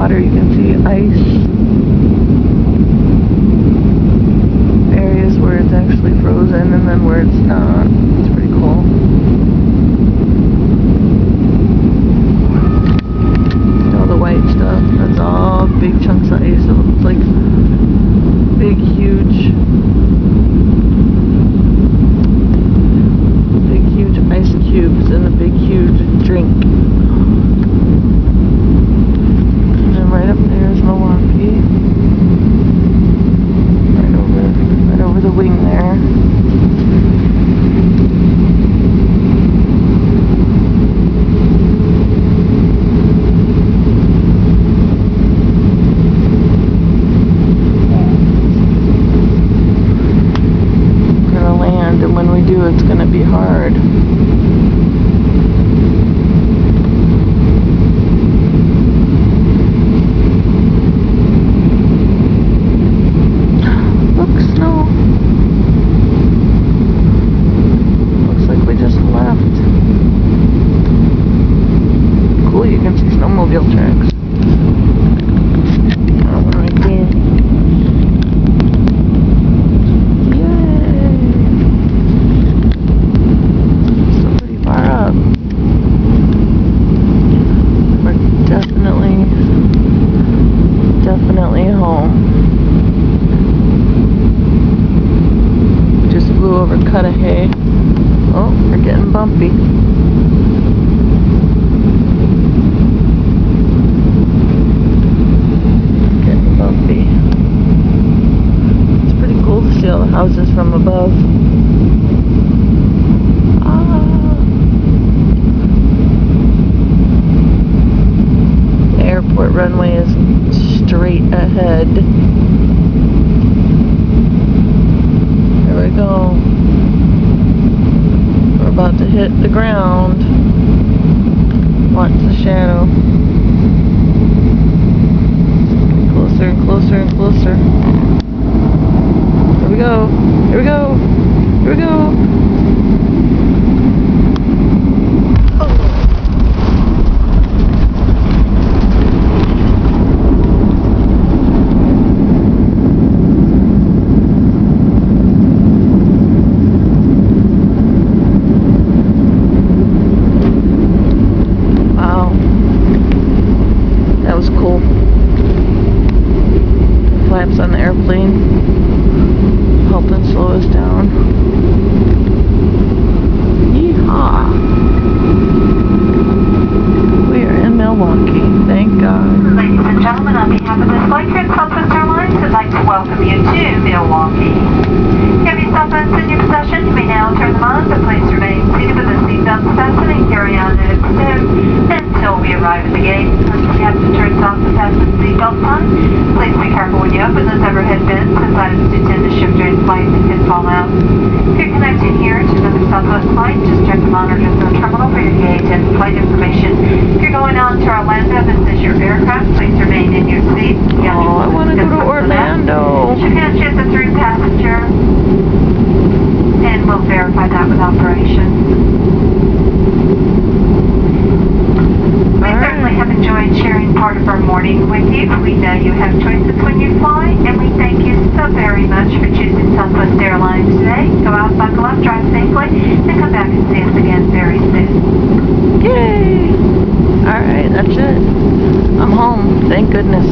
water, you can see ice. Areas where it's actually frozen and then where it's not. It's pretty cool. All the white stuff, that's all big chunks of ice. It looks like big, huge ice cubes in a big, huge drink. And then right up there is Milwaukee. Right over the wing there. We're gonna land, and when we do, it's gonna be hard. You can see snowmobile tracks. Oh, right there. Yay! Still pretty far up. We're definitely home. Just flew over Cudahy. Oh, we're getting bumpy. See all the houses from above. The airport runway is straight ahead. There we go. We're about to hit the ground. Watch the shadow. Closer and closer and closer. Here we go. Here we go. Here we go. Wow. That was cool. Flaps on the airplane. Helping slow us down. Yeehaw! We are in Milwaukee, thank God. Ladies and gentlemen, on behalf of Ms. Flight Crew and Southwest Airlines, I'd like to welcome you to Milwaukee. If you have your cell phones in your possession, you may now turn them on, but please remain seated with the seatbelt fastened and carry on until we arrive at the gate. Once the captain turns off the fasten seatbelt on, please be careful when you open those overhead bins, as items do tend to shift during flight and can fall out. If you're connecting here to another Southwest flight, just check the monitor at the terminal for your gate and flight information. If you're going on to Orlando, this is your aircraft. Please remain in your seat. Oh, I want to go to Orlando. Chicago is a through passenger, and we'll verify that with operations. We certainly have enjoyed sharing part of our morning with you. We know you have choices when you fly, and we thank you so very much for choosing Southwest Airlines today. Go out, buckle up, drive safely, and come back and see us again very soon. Yay! Alright, that's it. I'm home, thank goodness.